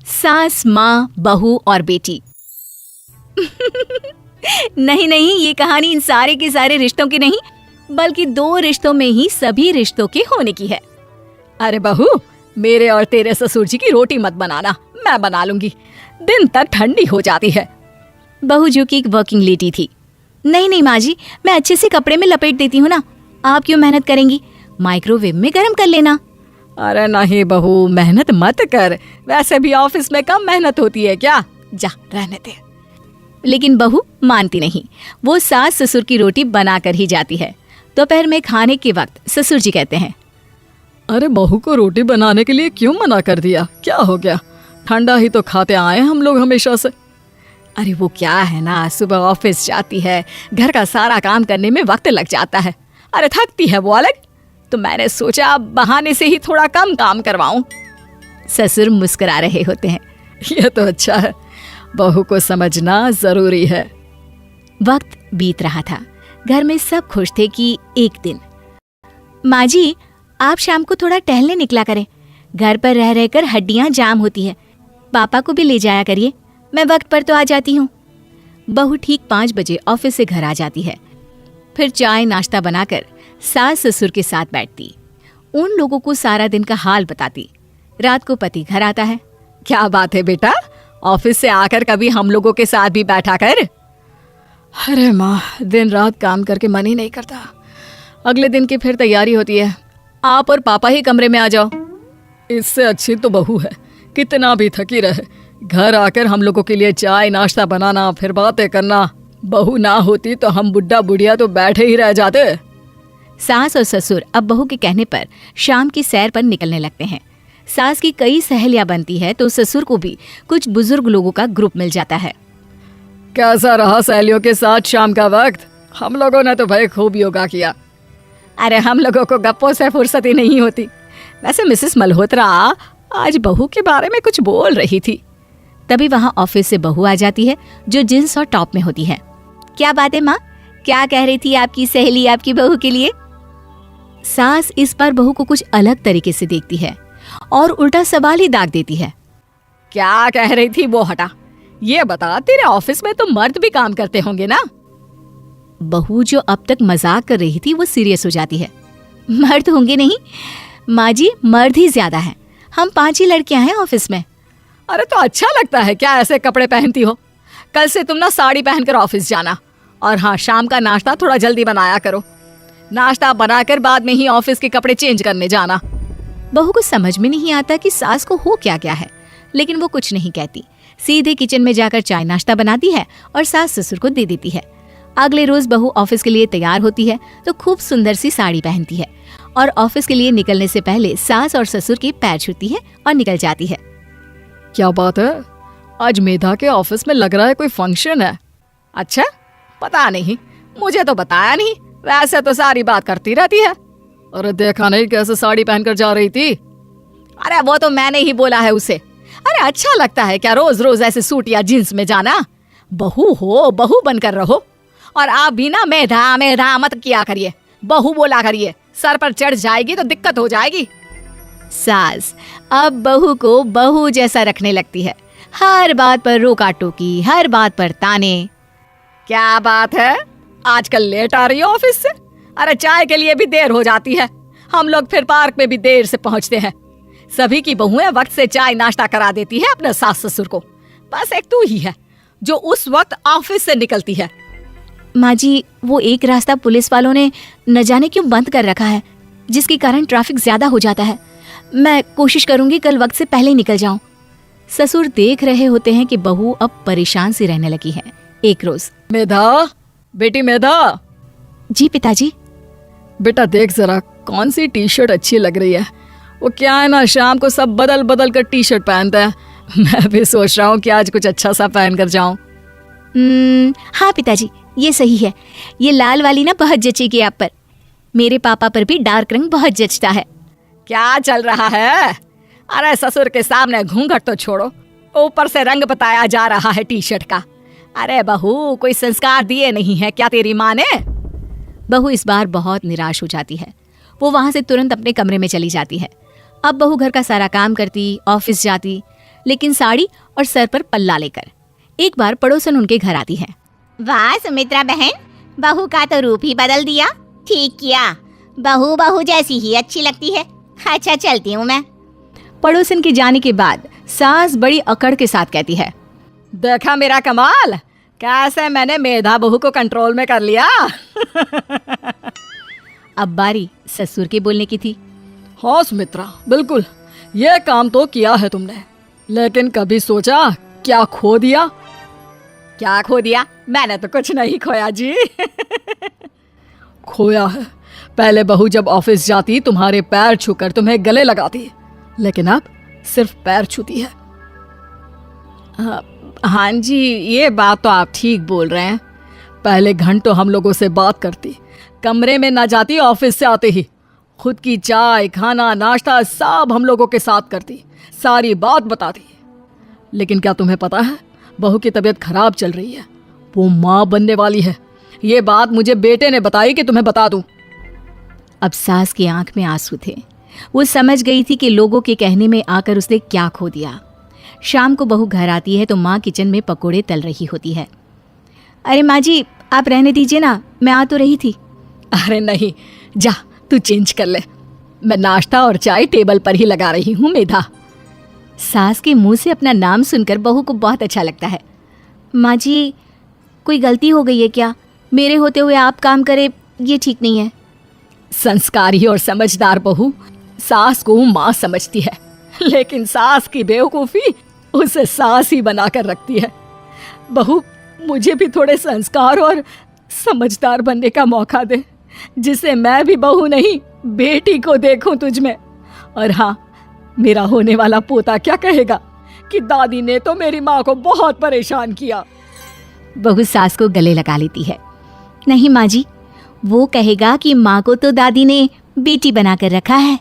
सास, माँ, बहू और बेटी। नहीं नहीं, ये कहानी इन सारे के सारे रिश्तों की नहीं, बल्कि दो रिश्तों में ही सभी रिश्तों के होने की है। अरे बहू, मेरे और तेरे ससुर जी की रोटी मत बनाना, मैं बना लूंगी, दिन तक ठंडी हो जाती है। बहू जो कि एक वर्किंग लेडी थी। नहीं नहीं माँ जी, मैं अच्छे से कपड़े में लपेट देती हूँ ना, आप क्यों मेहनत करेंगी, माइक्रोवेव में गर्म कर लेना। अरे नहीं बहू, मेहनत मत कर, वैसे भी ऑफिस में कम मेहनत होती है क्या, जा रहने दे। लेकिन बहू मानती नहीं, वो सास ससुर की रोटी बनाकर ही जाती है। दोपहर में खाने के वक्त ससुर जी कहते हैं, अरे बहू को रोटी बनाने के लिए क्यों मना कर दिया, क्या हो गया, ठंडा ही तो खाते आए हम लोग हमेशा से। अरे वो क्या है ना, सुबह ऑफिस जाती है, घर का सारा काम करने में वक्त लग जाता है, अरे थकती है वो अलग, तो मैंने सोचा बहाने से ही थोड़ा कम काम करवाऊं। ससुर मुस्कुरा रहे होते हैं। ये तो अच्छा है, बहू को समझना जरूरी है। वक्त बीत रहा था, घर में सब खुश थे कि एक दिन, माँ जी आप शाम को थोड़ा टहलने निकला करें, घर पर रह रहकर हड्डियां जाम होती है, पापा को भी ले जाया करिए, मैं वक्त पर तो आ जाती हूँ। बहू ठीक 5 बजे ऑफिस से घर आ जाती है। फिर चाय नाश्ता बनाकर सास ससुर के साथ बैठती, उन लोगों को सारा दिन का हाल बताती। रात को पति घर आता है। क्या बात है बेटा, ऑफिस से आकर कभी हम लोगों के साथ भी बैठा कर। अरे माँ, दिन रात काम करके मन ही नहीं करता, अगले दिन की फिर तैयारी होती है, आप और पापा ही कमरे में आ जाओ। इससे अच्छी तो बहू है, कितना भी थकी रहे, घर आकर हम लोगों के लिए चाय नाश्ता बनाना, फिर बातें करना। बहू ना होती तो हम बुढ़ा बुढ़िया तो बैठे ही रह जाते। सास और ससुर अब बहू के कहने पर शाम की सैर पर निकलने लगते हैं। सास की कई सहेलियां बनती है तो ससुर को भी कुछ बुजुर्ग लोगों का ग्रुप मिल जाता है। कैसा रहा सहेलियों के साथ शाम का वक्त? हम लोगों ने तो भाई खूब योगा किया। अरे हम लोगों को गप्पों से फुर्सत ही नहीं होती। वैसे मिसेस मल्होत्रा आज बहू के बारे में कुछ बोल रही थी। तभी वहाँ ऑफिस से बहू आ जाती है जो जींस और टॉप में होती है। क्या बात है माँ, क्या कह रही थी आपकी सहेली आपकी बहू के लिए? सास इस बार बहू को कुछ अलग तरीके से देखती है और उल्टा सवाल ही दाग देती है। क्या कह रही थी वो हटा, ये बता, तेरे ऑफिस में तो मर्द भी काम करते होंगे ना? बहू जो अब तक मजाक कर रही थी वो सीरियस हो जाती है। मर्द होंगे नहीं माँ जी, मर्द ही ज्यादा हैं, हम 5 ही लड़कियां हैं ऑफिस में। अरे तो अच्छा लगता है क्या ऐसे कपड़े पहनती हो? कल से तुम ना साड़ी पहनकर ऑफिस जाना, और हाँ शाम का नाश्ता थोड़ा जल्दी बनाया करो, नाश्ता बनाकर बाद में ही ऑफिस के कपड़े चेंज करने जाना। बहू को समझ में नहीं आता कि सास को हो क्या क्या है, लेकिन वो कुछ नहीं कहती, सीधे किचन में जाकर चाय नाश्ता बनाती है और सास ससुर को दे देती है। अगले रोज बहू ऑफिस के लिए तैयार होती है तो खूब सुंदर सी साड़ी पहनती है और ऑफिस के लिए निकलने से पहले सास और ससुर के पैर छूती है और निकल जाती है। क्या बात है, आज मेधा के ऑफिस में लग रहा है कोई फंक्शन है। अच्छा, पता नहीं, मुझे तो बताया नहीं, वैसे तो सारी बात करती रहती है। अरे देखा नहीं कैसे साड़ी पहनकर जा रही थी? अरे वो तो मैंने ही बोला है उसे। अरे अच्छा लगता है क्या रोज रोज ऐसे सूट या जींस में जाना? बहू हो, बहू बनकर रहो, और आप भी ना मेधा मेधा मत किया करिए, बहू बोला करिए, सर पर चढ़ जाएगी तो दिक्कत हो जाएगी। सास अब बहू को बहू जैसा रखने लगती है, हर बात पर रोका टोकी, हर बात पर ताने। क्या बात है, आजकल लेट आ रही हो ऑफिस से? अरे चाय के लिए भी देर हो जाती है, हम लोग फिर पार्क में भी देर से पहुंचते हैं। सभी की बहुएं वक्त से चाय नाश्ता करा देती है अपने सास ससुर को, बस एक तू ही है जो उस वक्त ऑफिस से निकलती है। माँ जी, वो एक रास्ता पुलिस वालों ने न जाने क्यों बंद कर रखा है, जिसके कारण ट्रैफिक ज्यादा हो जाता है। मैं कोशिश करूंगी कल वक्त से पहले निकल जाऊं। ससुर देख रहे होते हैं कि बहू अब परेशान सी रहने लगी है। एक रोज, मेधा, बेटी मेधा। जी पिताजी। बेटा देख जरा कौन सी टी शर्ट अच्छी लग रही है। वो क्या है ना, शाम को सब बदल बदल कर टी शर्ट पहनता है, मैं भी सोच रहा हूँ कि आज कुछ अच्छा सा पहन कर जाऊं। हाँ पिताजी, ये सही है, ये लाल वाली ना बहुत जचेगी आप पर, मेरे पापा पर भी डार्क रंग बहुत जचता है। क्या चल रहा है? अरे ससुर के सामने घूंघट तो छोड़ो, ऊपर से रंग बताया जा रहा है टी शर्ट का। अरे बहू, कोई संस्कार दिए नहीं है क्या तेरी माँ ने? बहू इस बार बहुत निराश हो जाती है, वो वहां से तुरंत अपने कमरे में चली जाती है। अब बहू घर का सारा काम करती, ऑफिस जाती, लेकिन साड़ी और सर पर पल्ला लेकर। एक बार पड़ोसन उनके घर आती है। वाह सुमित्रा बहन, बहू का तो रूप ही बदल दिया। ठीक किया, बहू बहू जैसी ही अच्छी लगती है। अच्छा चलती हूँ मैं। पड़ोसन के जाने के बाद सास बड़ी अकड़ के साथ कहती है, देखा मेरा कमाल, कैसे मैंने मेधा बहू को कंट्रोल में कर लिया। अब बारी ससुर के बोलने की थी। हाँ सुमित्रा, बिल्कुल ये काम तो किया है तुमने, लेकिन कभी सोचा क्या खो दिया? क्या खो दिया? मैंने तो कुछ नहीं खोया जी। खोया है, पहले बहू जब ऑफिस जाती तुम्हारे पैर छूकर तुम्हें गले लगाती, लेकिन अब सिर्फ पैर छूती है। हाँ जी, ये बात तो आप ठीक बोल रहे हैं। पहले घंटों हम लोगों से बात करती, कमरे में ना जाती, ऑफिस से आते ही खुद की चाय, खाना, नाश्ता सब हम लोगों के साथ करती, सारी बात बताती। लेकिन क्या तुम्हें पता है, बहू की तबीयत खराब चल रही है, वो माँ बनने वाली है। ये बात मुझे बेटे ने बताई कि तुम्हें बता दूं। अब सास की आंख में आंसू थे। वो समझ गई थी कि लोगों के कहने में आकर उसने क्या खो दिया। शाम को बहू घर आती है तो माँ किचन में पकोड़े तल रही होती है। अरे माँ जी, आप रहने दीजिए ना, मैं आ तो रही थी। अरे नहीं, जा तू चेंज कर ले, मैं नाश्ता और चाय टेबल पर ही लगा रही हूँ मेधा। सास के मुंह से अपना नाम सुनकर बहू को बहुत अच्छा लगता है। माँ जी, कोई गलती हो गई है क्या? मेरे होते हुए आप काम करे, ये ठीक नहीं है। संस्कारी और समझदार बहू सास को माँ समझती है, लेकिन सास की बेवकूफ़ी उसे सास ही बनाकर रखती है। बहू, मुझे भी थोड़े संस्कार और समझदार बनने का मौका दे, जिसे मैं भी बहू नहीं बेटी को देखूं तुझ में। और हाँ, मेरा होने वाला पोता क्या कहेगा कि दादी ने तो मेरी माँ को बहुत परेशान किया। बहू सास को गले लगा लेती है। नहीं माँ जी, वो कहेगा कि माँ को तो दादी ने बेटी बनाकर रखा है।